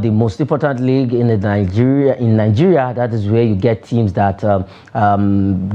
the most important league in Nigeria. That is where you get teams that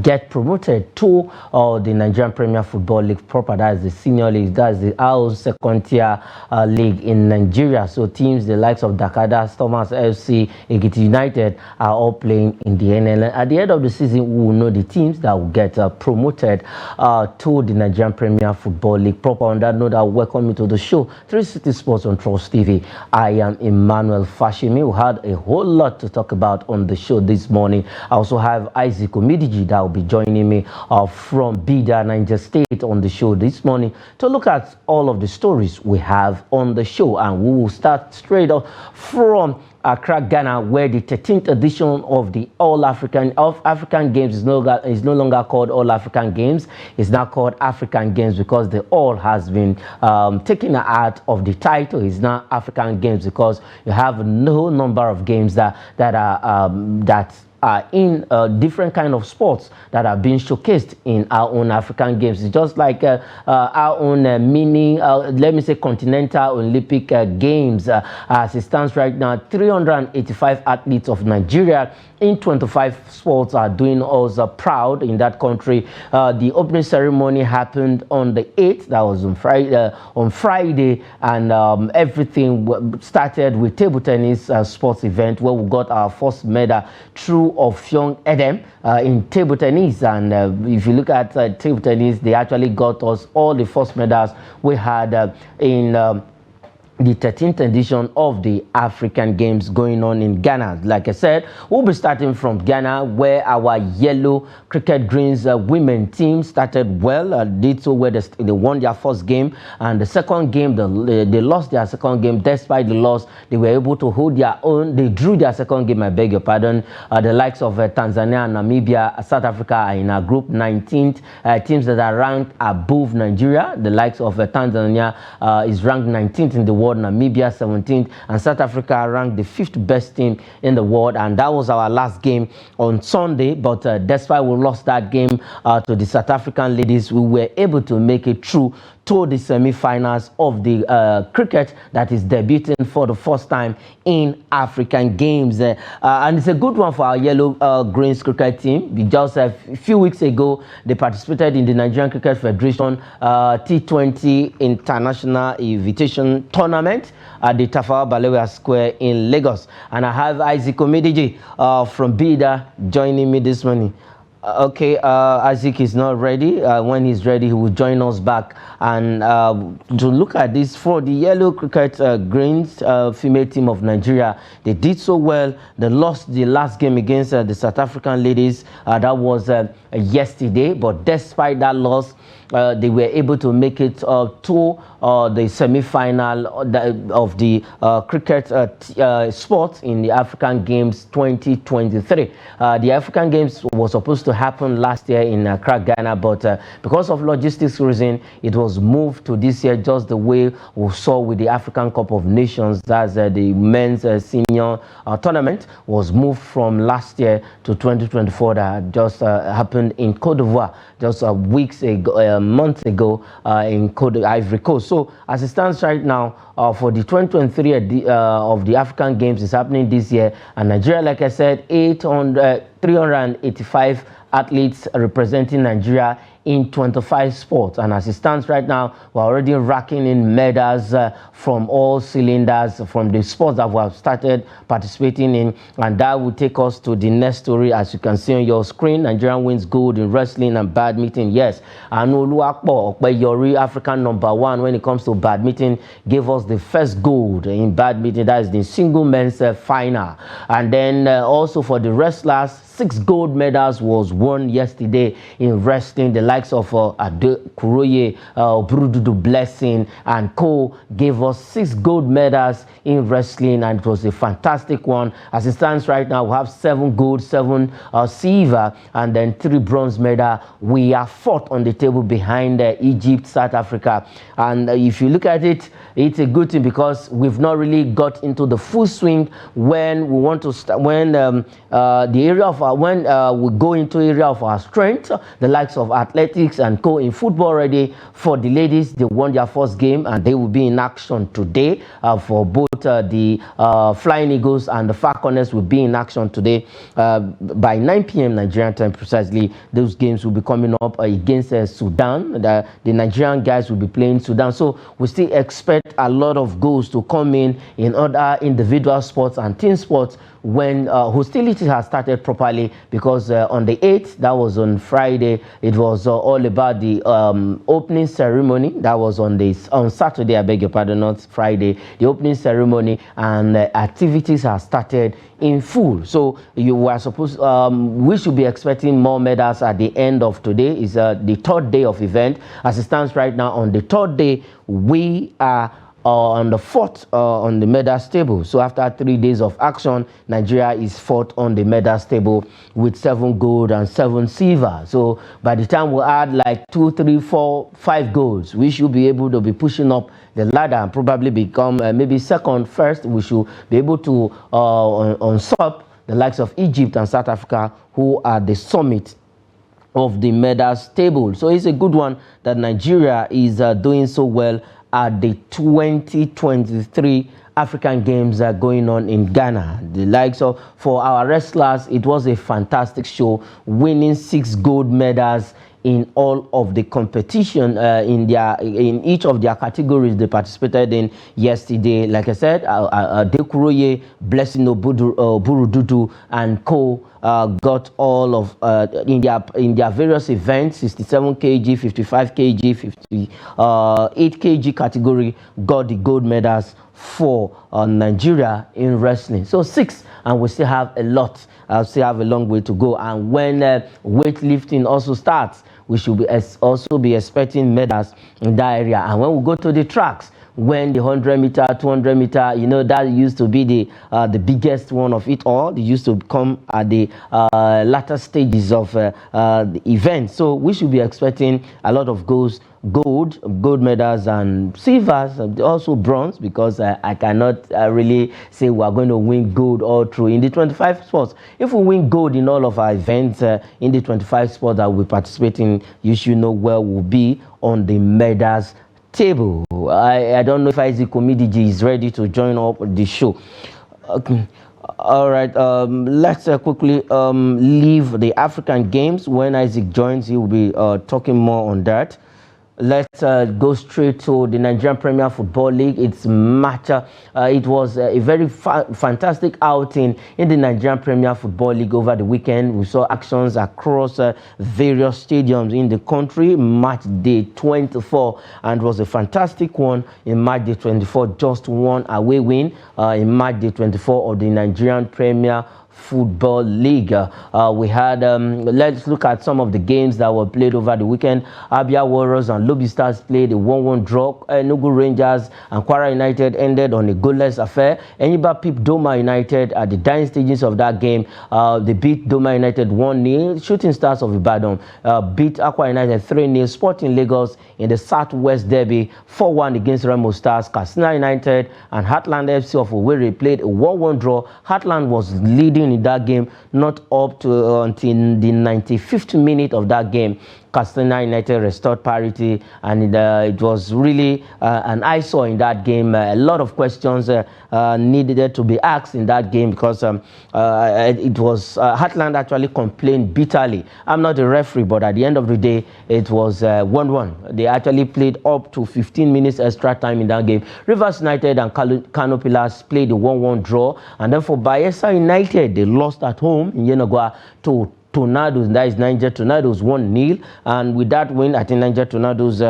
get promoted to the Nigerian Premier Football League proper. That is the senior league. That is our second tier league in Nigeria. So teams the likes of Dakada, Thomas FC, Ekiti United are all playing in the NL. At the end of the season, we will know the teams that will get promoted to the Nigerian Premier Football League proper. On that note, I welcome you to the show, 360 Sports on Trust TV. I am Emmanuel Fashimi. We had a whole lot to talk about on the show this morning. I also have Isaac Omidiji that will be joining me from Bida, Niger State on the show this morning to look at all of the stories we have on the show. And we will start straight off from Accra, Ghana, where the 13th edition of the African Games is no longer called All African Games. It's now called African Games because the All has been taken out of the title. It's now African Games because you have no number of games that are in different kind of sports that are being showcased in our own African Games. It's just like our own mini, let me say, continental Olympic Games. As it stands right now, 385 athletes of Nigeria in 25 sports are doing us proud in that country. The opening ceremony happened on the 8th. That was on Friday, and everything started with table tennis sports event where we got our first medal through of Young Edem in table tennis. And if you look at table tennis, they actually got us all the first medals we had in the 13th edition of the African Games going on in Ghana. Like I said, we'll be starting from Ghana, where our yellow cricket greens women team started well. Did so where they won their first game, and the second game they lost their second game. Despite the loss, they were able to hold their own. They drew their second game, I beg your pardon. The likes of Tanzania, Namibia, South Africa are in our group 19th. Teams that are ranked above Nigeria. The likes of Tanzania is ranked 19th in the world, Namibia 17th, and South Africa ranked the 5th best team in the world. And that was our last game on Sunday. But despite we lost that game to the South African ladies, we were able to make it through to the semi-finals of the cricket that is debuting for the first time in African Games. And it's a good one for our yellow greens cricket team. Just a few weeks ago, they participated in the Nigerian Cricket Federation T20 International Invitation Tournament at the Tafawa Balewa Square in Lagos. And I have Isaac Omidiji from Bida joining me this morning. Okay, Isaac is not ready. When he's ready, he will join us back and to look at this for the yellow cricket greens female team of Nigeria. They did so well. They lost the last game against the South African ladies. That was yesterday, but despite that loss, they were able to make it to the semi-final of the cricket sport in the African Games 2023. The African Games was supposed to happen last year in Accra, Ghana, but because of logistics reason, it was moved to this year, just the way we saw with the African Cup of Nations. That's the men's senior tournament was moved from last year to 2024. That just happened in Cote d'Ivoire just weeks ago, months ago in Ivory Coast. So as it stands right now, for the 2023 of the African Games is happening this year, and Nigeria, like I said, 385 athletes representing Nigeria in 25 sports. And as it stands right now, we're already racking in medals from all cylinders from the sports that we have started participating in. And that will take us to the next story. As you can see on your screen, Nigeria wins gold in wrestling and badminton. Yes, Anoluwapo Okpeyori, African #1 when it comes to badminton, gave us the first gold in badminton. That is the single men's final. And then also for the wrestlers, 6 gold medals was won yesterday in wrestling. The likes of Ade Kuroye, Brududu Blessing, and co gave us 6 gold medals in wrestling, and it was a fantastic one. As it stands right now, we have 7 gold, 7 silver, and then 3 bronze medals. We are 4th on the table behind Egypt, South Africa. And if you look at it, it's a good thing because we've not really got into the full swing when we want to start, when the area of when we go into area of our strength, the likes of athletics and co in football already. For the ladies, they won their first game and they will be in action today. For both the Flying Eagles and the Falconers will be in action today by 9 p.m. Nigerian time precisely. Those games will be coming up against Sudan. The Nigerian guys will be playing Sudan. So we still expect a lot of goals to come in other individual sports and team sports when hostility has started properly, because on the 8th, that was on Friday, it was all about the opening ceremony. That was on Saturday, I beg your pardon, not Friday. The opening ceremony and activities have started in full. So you were supposed, we should be expecting more medals at the end of today. Is the third day of event. As it stands right now, on the third day, we are on the fourth on the medals table. So after 3 days of action, Nigeria is fourth on the medals table with 7 gold and 7 silver. So by the time we add like 2, 3, 4, 5 golds, we should be able to be pushing up the ladder and probably become maybe second, first. We should be able to usurp the likes of Egypt and South Africa, who are the summit of the medals table. So it's a good one that Nigeria is doing so well at the 2023 African Games going on in Ghana. The likes of, for our wrestlers, it was a fantastic show, winning 6 gold medals in all of the competition in each of their categories they participated in yesterday. Like I said, Dekuroye, Blessing Burududu and co got all of in their various events, 67 kg, 55 kg, 58 kg category, got the gold medals for Nigeria in wrestling. So 6, and we still have a lot. Still have a long way to go. And when weightlifting also starts, we should be also be expecting medals in that area. And when we go to the tracks, when the 100 meter, 200 meter, you know, that used to be the biggest one of it all. It used to come at the latter stages of the event. So we should be expecting a lot of gold medals and silvers, also bronze, because I cannot really say we are going to win gold all through in the 25 sports. If we win gold in all of our events in the 25 sports that we participate in, you should know where we'll be on the medals table. I don't know if Isaac Omidiji is ready to join up the show. Okay. All right, let's quickly leave the African Games. When Isaac joins, he will be talking more on that. Let's go straight to the Nigerian Premier Football League. It's match. It was a very fantastic outing in the Nigerian Premier Football League over the weekend. We saw actions across various stadiums in the country. Match day 24, and it was a fantastic one in match day 24. Just one away win in match day 24 of the Nigerian Premier Football League. We had let's look at some of the games that were played over the weekend. Abia Warriors and Lobby Stars played a 1-1 draw. Enugu Rangers and Kwara United ended on a goalless affair. Enyimba pipped Doma United at the dying stages of that game. They beat Doma United 1-0. Shooting Stars of Ibadan beat Aqua United 3-0. Sporting Lagos in the Southwest Derby 4-1 against Remo Stars. Katsina United and Heartland FC of Owerri played a 1-1 draw. Heartland was leading in that game, not up to until the 95th minute of that game. Katsina United restored parity, and it was really an eyesore in that game. A lot of questions needed to be asked in that game, because it was Heartland actually complained bitterly. I'm not a referee, but at the end of the day, it was 1-1. They actually played up to 15 minutes extra time in that game. Rivers United and Kano Pillars played a 1-1 draw, and then for Bayelsa United, they lost at home in Yenagoa to Tornadoes. That is Niger Tornadoes 1-0, and with that win, I think Niger Tornadoes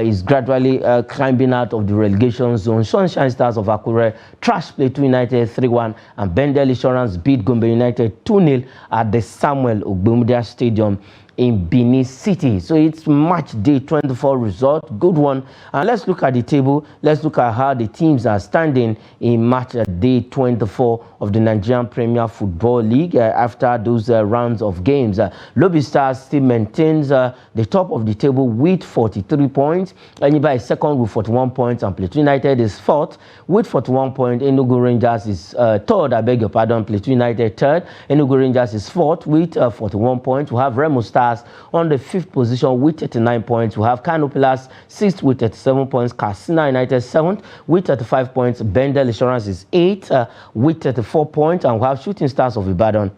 is gradually climbing out of the relegation zone. Sunshine Stars of Akure trashed Plateau United 3-1, and Bendel Insurance beat Gombe United 2-0 at the Samuel Ogbemudia Stadium in Benin City. So it's match day 24 result, good one. And let's look at the table. Let's look at how the teams are standing in match day 24 of the Nigerian Premier Football League after those rounds of games. Lobby Stars still maintains the top of the table with 43 points. Eniba is second with 41 points, and Plateau United is fourth with 41 points. Enugu Rangers is third, I beg your pardon, Plateau United third. Enugu Rangers is fourth with 41 points. We have Remo Stars on the fifth position with 39 points. We have Kano Pillars sixth with 37 points. Katsina United seventh with 35 points. Bendel Insurance is eighth with 34 points. And we have Shooting Stars of Ibadan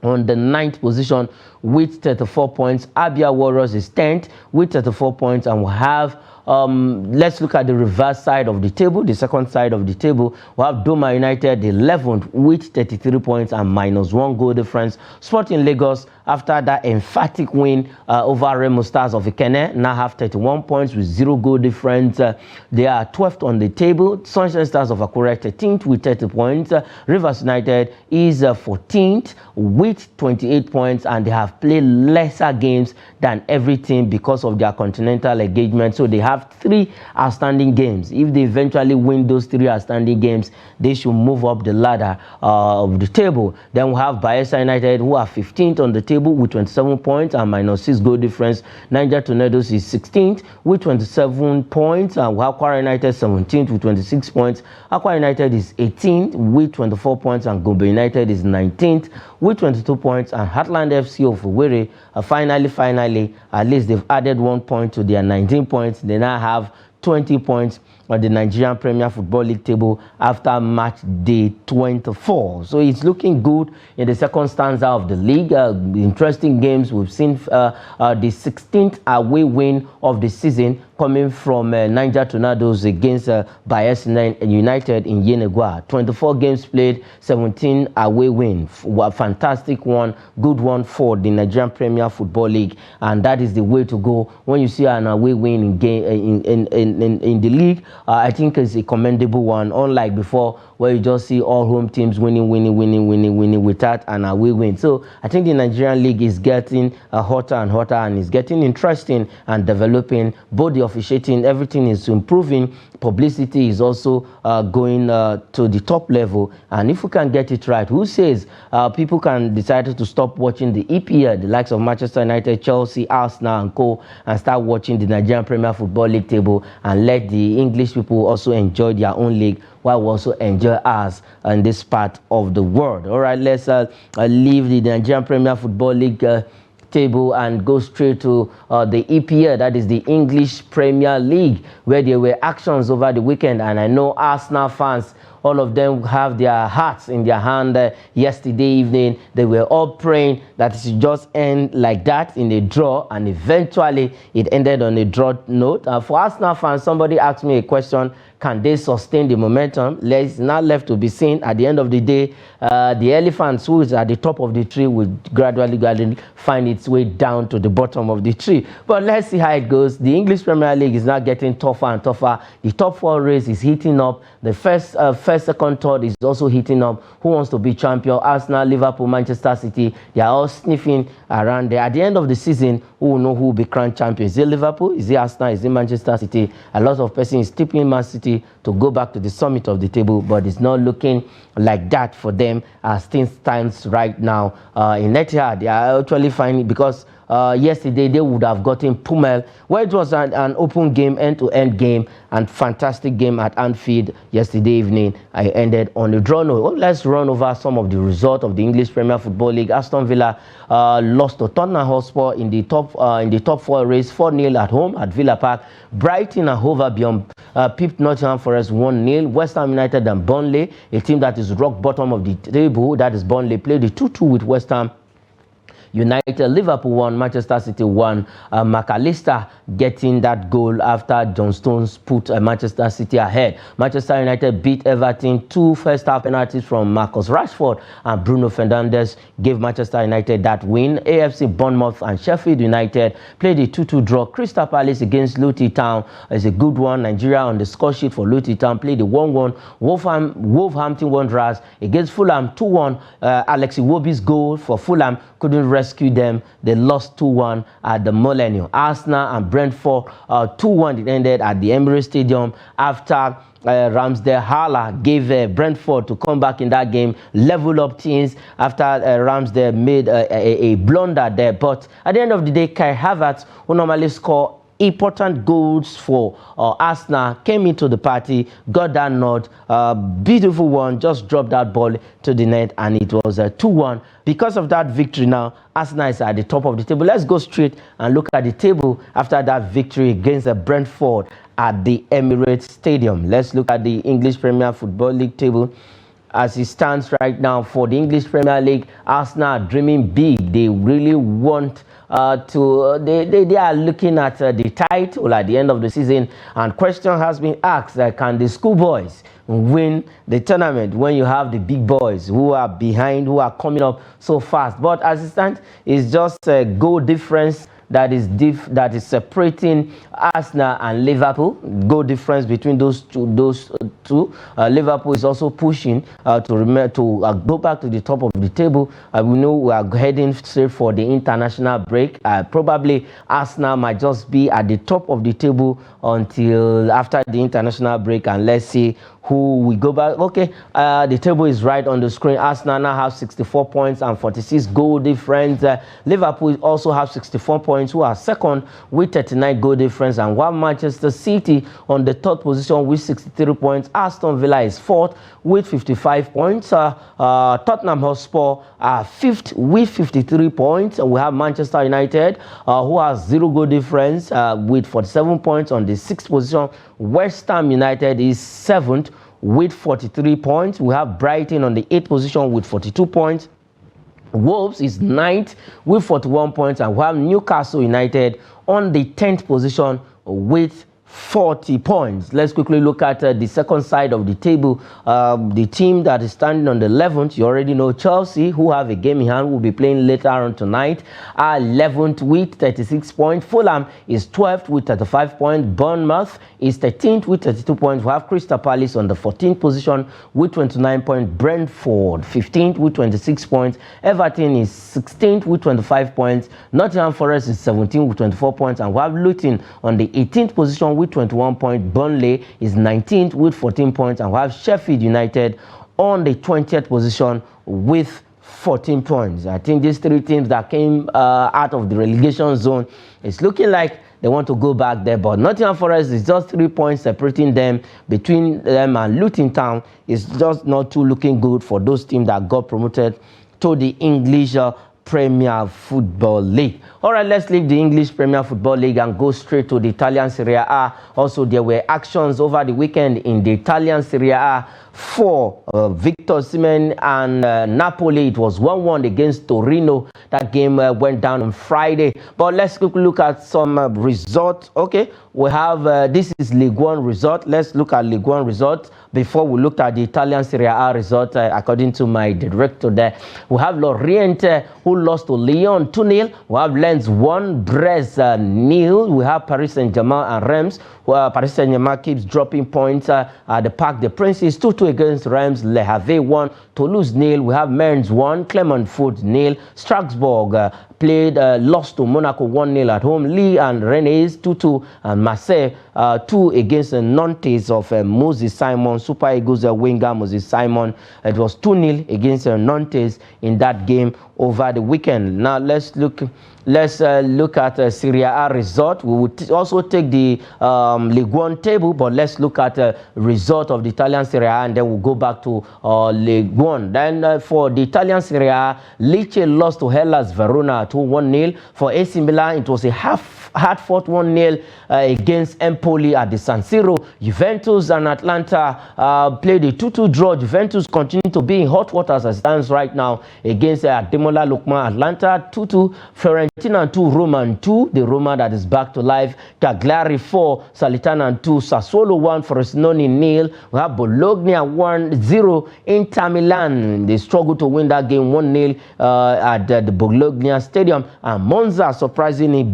on the ninth position with 34 points. Abia Warriors is 10th with 34 points. And we have let's look at the reverse side of the table, the second side of the table. We have Doma United 11th with 33 points and -1 goal difference. Sporting Lagos, after that emphatic win over Remo Stars of Ikene, now have 31 points with 0 goal difference. They are 12th on the table. Sunshine Stars of Akure 13th with 30 points. Rivers United is 14th with 28 points, and they have played lesser games than every team because of their continental engagement. So they have 3 outstanding games. If they eventually win those 3 outstanding games, they should move up the ladder of the table. Then we have Bayelsa United, who are 15th on the table with 27 points and -6 goal difference. Niger Tornadoes is 16th with 27 points, and we have Kwara United 17th with 26 points. Akwa United is 18th with 24 points, and Gombe United is 19th with 22 points. And Heartland FC of Owerri, finally, at least they've added 1 point to their 19 points. They now have 20 points on the Nigerian Premier Football League table after match day 24. So it's looking good in the second stanza of the league. Interesting games. We've seen the 16th away win of the season coming from Niger Tornadoes against Bayelsa United in Yenagoa. 24 games played, 17 away win. A fantastic one, good one for the Nigerian Premier Football League, and that is the way to go when you see an away win in the league. I think it's a commendable one, unlike before where you just see all home teams winning without an away win. So I think the Nigerian league is getting hotter and hotter, and it's getting interesting and developing. Both the officiating, everything is improving. Publicity is also going to the top level, and if we can get it right, who says people can decide to stop watching the EPL, the likes of Manchester United, Chelsea, Arsenal and co, and start watching the Nigerian Premier Football League table, and let the English people also enjoy their own league while we also enjoy ours in this part of the world. All right, let's leave the Nigerian Premier Football League table and go straight to the EPL, that is the English Premier League, where there were actions over the weekend. And I know Arsenal fans, all of them have their hearts in their hand. Yesterday evening, they were all praying that it should just end like that in a draw, and eventually it ended on a draw note. For Arsenal fans, somebody asked me a question: can they sustain the momentum? It's not left to be seen. At the end of the day, the elephant who is at the top of the tree will gradually find its way down to the bottom of the tree. But let's see how it goes. The English Premier League is now getting tougher and tougher. The top 4 race is heating up. The first, second, third is also heating up. Who wants to be champion? Arsenal, Liverpool, Manchester City. They are all sniffing around there. At the end of the season, who will know who will be crowned champion? Is it Liverpool? Is it Arsenal? Is it Manchester City? A lot of persons tipping Man City to go back to the summit of the table, but it's not looking like that for them as things stands right now. In Etihad, they are actually finding, because yesterday they would have gotten Pummel, where it was an open game, end-to-end game, and fantastic game at Anfield yesterday evening. I ended on a draw note. Well, let's run over some of the results of the English Premier Football League. Aston Villa lost to Tottenham Hotspur in the top 4 race, 4-0 at home at Villa Park. Brighton and Hove Albion pipped Nottingham Forest 1-0. West Ham United and Burnley, a team that is rock bottom of the table, that is Burnley, played the 2-2 with West Ham United. Liverpool won, Manchester City won. McAllister getting that goal after John Stones put Manchester City ahead. Manchester United beat Everton. 2 first-half penalties from Marcus Rashford and Bruno Fernandes gave Manchester United that win. AFC Bournemouth and Sheffield United played a 2-2 draw. Crystal Palace against Luton Town is a good one. Nigeria on the score sheet for Luton Town played a 1-1. Wolverhampton Wanderers against Fulham 2-1. Alex Iwobi's goal for Fulham couldn't rest rescued them. They lost 2-1 at the Millennium. Arsenal and Brentford 2-1. It ended at the Emirates Stadium after Ramsdale Hala gave Brentford to come back in that game, level up things after Ramsdale made a blunder there. But at the end of the day, Kai Havertz, who normally score important goals for Arsenal, came into the party, got that nod, beautiful one, just dropped that ball to the net, and it was 2-1. Because of that victory now, Arsenal is at the top of the table. Let's go straight and look at the table after that victory against Brentford at the Emirates Stadium. Let's look at the English Premier Football League table. As it stands right now for the English Premier League, Arsenal are dreaming big. They really want they are looking at the title at the end of the season, and question has been asked, can the schoolboys win the tournament when you have the big boys who are behind, who are coming up so fast? But as it stands, it's just a goal difference that is separating Arsenal and Liverpool. Goal difference between those two. Liverpool is also pushing to go back to the top of the table. We know we are heading straight for the international break. Probably Arsenal might just be at the top of the table until after the international break, and let's see who we go back. Okay, the table is right on the screen. Arsenal now have 64 points and 46 goal difference. Liverpool also have 64 points, who are second with 39 goal difference, and while Manchester City on the third position with 63 points. Aston Villa is fourth with 55 points. Tottenham Hotspur are fifth with 53 points. And we have Manchester United, who has 0 goal difference with 47 points on the sixth position. West Ham United is seventh with 43 points. We have Brighton on the 8th position with 42 points. Wolves is 9th with 41 points, and we have Newcastle United on the 10th position with 40 points. Let's quickly look at the second side of the table. The team that is standing on the 11th, you already know, Chelsea, who have a game in hand, will be playing later on tonight, are 11th with 36 points. Fulham is 12th with 35 points. Bournemouth is 13th with 32 points. We have Crystal Palace on the 14th position with 29 points. Brentford 15th with 26 points. Everton is 16th with 25 points. Nottingham Forest is 17th with 24 points. And we have Luton on the 18th position with 21 points. Burnley is 19th with 14 points, and we have Sheffield United on the 20th position with 14 points. I think these three teams that came out of the relegation zone, it's looking like they want to go back there, but Nottingham Forest is just 3 points separating them. Between them and Luton Town, it's just not too looking good for those teams that got promoted to the English Premier Football League. All right, let's leave the English Premier Football League and go straight to the Italian Serie A. Also, there were actions over the weekend in the Italian Serie A for Victor Osimhen and Napoli. It was 1-1 against Torino. That game went down on Friday. But let's quickly look at some results. Okay, we have this is League One result. Let's look at League One result before we look at the Italian Serie A result. According to my director there, we have Lorient who lost to Lyon 2-0. We have Lens 1, Brest 0. We have Paris Saint-Germain and Reims. Paris Saint-Germain keeps dropping points at the Parc des Princes. 2-2 against Reims. Le Havre 1, Toulouse 0. We have Mainz 1, Clermont-Foot 0. Strasbourg lost to Monaco 1-0 at home. Lille and Rennes 2-2, and Marseille 2 against Nantes of Moses Simon. Super Eagles winger Moses Simon. It was 2-0 against Nantes in that game over the weekend. Now let's look at Serie A result. We will also take the League One table, but let's look at the result of the Italian Serie A, and then we'll go back to League One. Then for the Italian Serie A, Lecce lost to Hellas Verona 1-0. For AC Milan, it was a hard-fought 1-0 against Empoli at the San Siro. Juventus and Atlanta played a 2-2 draw. Juventus continue to be in hot waters as it stands right now against Ademola Lookman. Atlanta 2-2. Fiorentina 2, Roma 2. The Roma that is back to life. Cagliari 4, Salernitana 2. Sassuolo 1, Frosinone 0. We have Bologna 1-0. Inter Milan, they struggled to win that game 1-0 at the Bologna Stadium. Stadium, and Monza surprisingly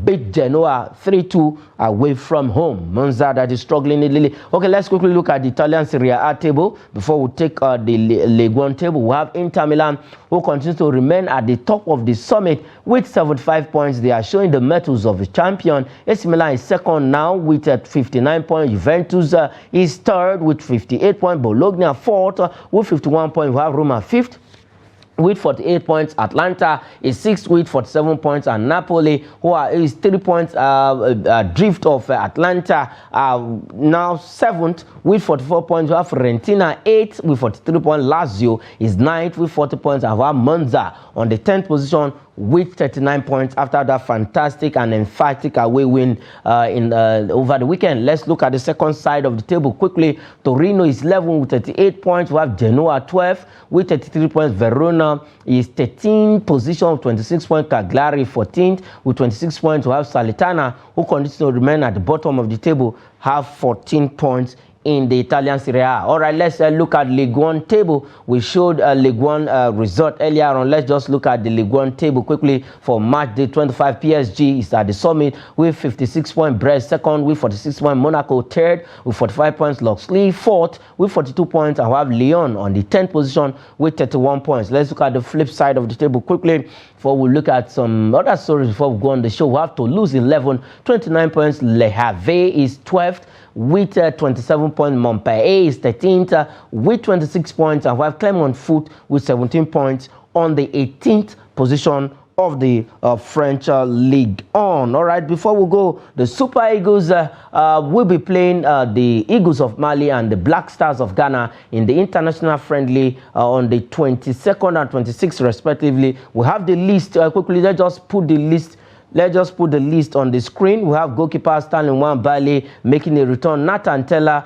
beat Genoa 3-2 away from home. Monza that is struggling a little. Okay, let's quickly look at the Italian Serie A table before we take the League One table. We have Inter Milan, who continues to remain at the top of the summit with 75 points. They are showing the metals of the champion. AC Milan is second now with 59 points. Juventus is third with 58 points. Bologna fourth with 51 points. We have Roma fifth with 48 points. Atlanta is sixth with 47 points, and Napoli, who is 3 points drift of Atlanta, now seventh with 44 points. We have Fiorentina eighth with 43 points. Lazio is ninth with 40 points, and we have Monza on the 10th position with 39 points after that fantastic and emphatic away win over the weekend. Let's look at the second side of the table quickly. Torino is 11 with 38 points. We have Genoa 12 with 33 points. Verona is 13th position with 26 points. Cagliari 14th with 26 points. We have Salernitana, who continues to remain at the bottom of the table, have 14 points in the Italian Serie A. All right, let's look at League One table. We showed a League One result earlier on. Let's just look at the League One table quickly for match day 25. PSG is at the summit with 56 points. Brest second with 46 points. Monaco third with 45 points. Luxley fourth with 42 points. And we have Lyon on the 10th position with 31 points. Let's look at the flip side of the table quickly before we look at some other stories before we go on the show. We have Toulouse 11, 29 points. Le Havre is 12th with 27 points. Montpellier is 13th with 26 points, and we have Clermont Foot with 17 points on the 18th position of the French League on. All right, before we go, the Super Eagles will be playing the Eagles of Mali and the Black Stars of Ghana in the international friendly on the 22nd and 26th respectively. We have the list quickly. Let's just put the list on the screen. We have goalkeeper Stanley Nwabali making a return. Nathan Teller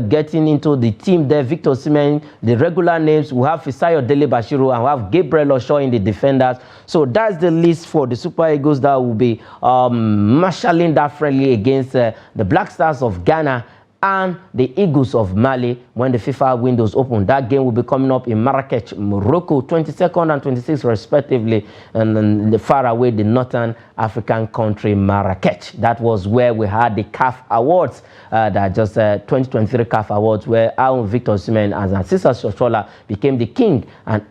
getting into the team there. Victor Osimhen, the regular names. We have Fisayo Dele Bashiru, and we have Gabriel Osho in the defenders. So that's the list for the Super Eagles that will be marshalling that friendly against the Black Stars of Ghana and the Eagles of Mali when the FIFA windows open. That game will be coming up in Marrakech, Morocco, 22nd and 26th respectively, and then the far away, the northern African country, Marrakech. That was where we had the CAF Awards, that just 2023 CAF Awards, where our Victor Osimhen and Asisa Shoshola became the king and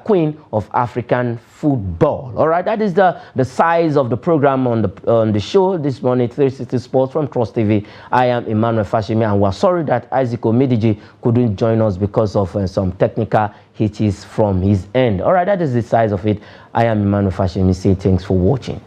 queen of African football. All right, that is the size of the program on the show this morning. 360 Sports from Trust TV. I am Emmanuel Fashimi, and we're sorry that Isaac Omidiji couldn't join us because of some technical hitches from his end. All right, that is the size of it. I am Emmanuel Fashimi. Say thanks for watching.